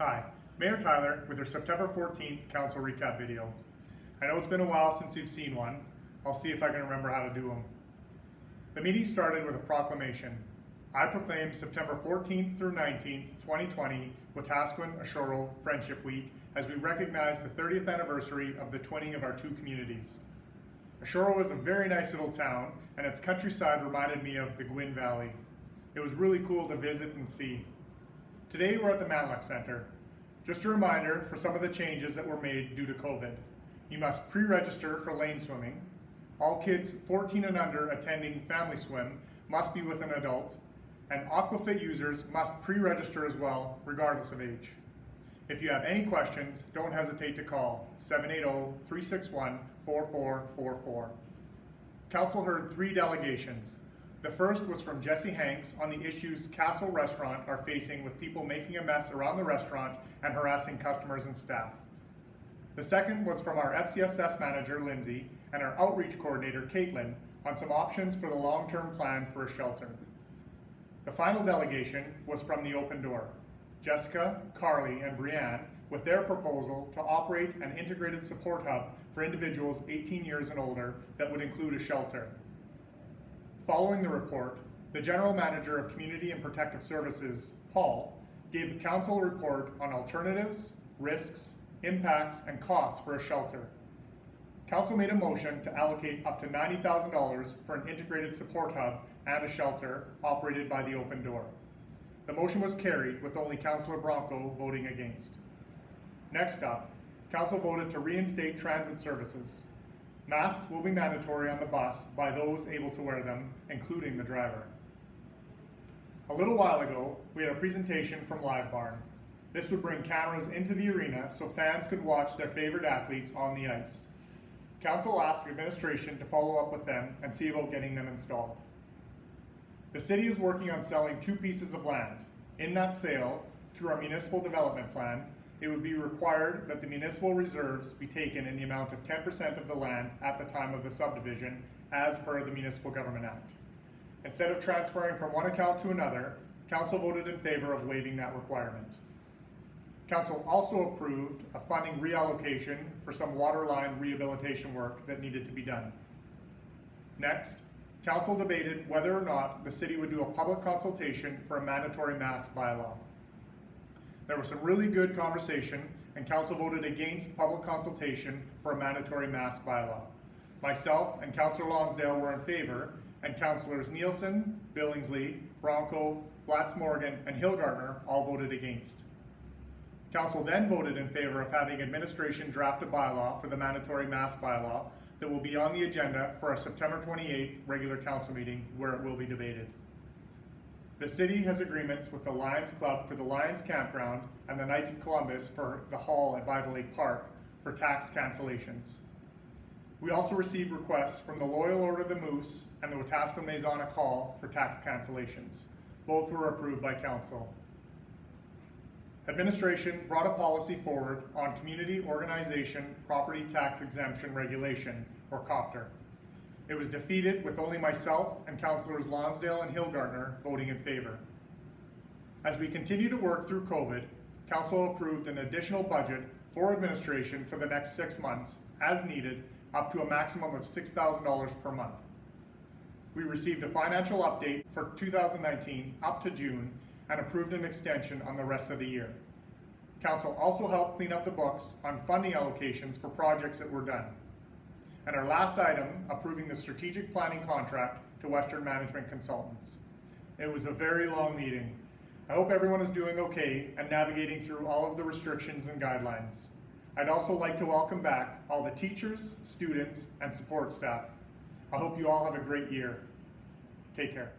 Hi, Mayor Tyler with your September 14th Council Recap video. I know it's been a while since you've seen one. I'll see if I can remember how to do them. The meeting started with a proclamation. I proclaim September 14th through 19th, 2020, Wetaskiwin Friendship Week as we recognize the 30th anniversary of the twinning of our two communities. Ashoro is a very nice little town, and its countryside reminded me of the Gwyn Valley. It was really cool to visit and see. Today we're at the Matlock Centre. Just a reminder for some of the changes that were made due to COVID. You must pre-register for lane swimming. All kids 14 and under attending family swim must be with an adult, and Aquafit users must pre-register as well, regardless of age. If you have any questions, don't hesitate to call 780-361-4444. Council heard 3 delegations. The first was from Jesse Hanks on the issues Castle Restaurant are facing with people making a mess around the restaurant and harassing customers and staff. The second was from our FCSS manager, Lindsay, and our outreach coordinator, Caitlin, on some options for the long-term plan for a shelter. The final delegation was from the Open Door, Jessica, Carly, and Brianne, with their proposal to operate an integrated support hub for individuals 18 years and older that would include a shelter. Following the report, the General Manager of Community and Protective Services, Paul, gave the Council a report on alternatives, risks, impacts, and costs for a shelter. Council made a motion to allocate up to $90,000 for an integrated support hub and a shelter operated by the Open Door. The motion was carried with only Councillor Bronco voting against. Next up, Council voted to reinstate transit services. Masks will be mandatory on the bus by those able to wear them, including the driver. A little while ago, we had a presentation from Live Barn. This would bring cameras into the arena so fans could watch their favorite athletes on the ice. Council asked administration to follow up with them and see about getting them installed. The city is working on selling 2 pieces of land. In that sale, through our municipal development plan, it would be required that the Municipal Reserves be taken in the amount of 10% of the land at the time of the subdivision, as per the Municipal Government Act. Instead of transferring from one account to another, Council voted in favor of waiving that requirement. Council also approved a funding reallocation for some water line rehabilitation work that needed to be done. Next, Council debated whether or not the city would do a public consultation for a mandatory mask bylaw. There was some really good conversation, and Council voted against public consultation for a mandatory mask bylaw. Myself and Councillor Lonsdale were in favor, and Councillors Nielsen, Billingsley, Bronco, Blatz Morgan, and Hillgartner all voted against. Council then voted in favor of having administration draft a bylaw for the mandatory mask bylaw that will be on the agenda for our September 28th regular council meeting, where it will be debated. The city has agreements with the Lions Club for the Lions Campground and the Knights of Columbus for the hall at By the Lake Park for tax cancellations. We also received requests from the Loyal Order of the Moose and the Wetaskiwin Masonic Hall for tax cancellations. Both were approved by Council. Administration brought a policy forward on Community Organization Property Tax Exemption Regulation, or COPTR. It was defeated with only myself and Councillors Lonsdale and Hillgartner voting in favor. As we continue to work through COVID, Council approved an additional budget for administration for the next 6 months, as needed, up to a maximum of $6,000 per month. We received a financial update for 2019 up to June and approved an extension on the rest of the year. Council also helped clean up the books on funding allocations for projects that were done. And our last item, approving the strategic planning contract to Western Management Consultants. It was a very long meeting. I hope everyone is doing okay and navigating through all of the restrictions and guidelines. I'd also like to welcome back all the teachers, students, and support staff. I hope you all have a great year. Take care.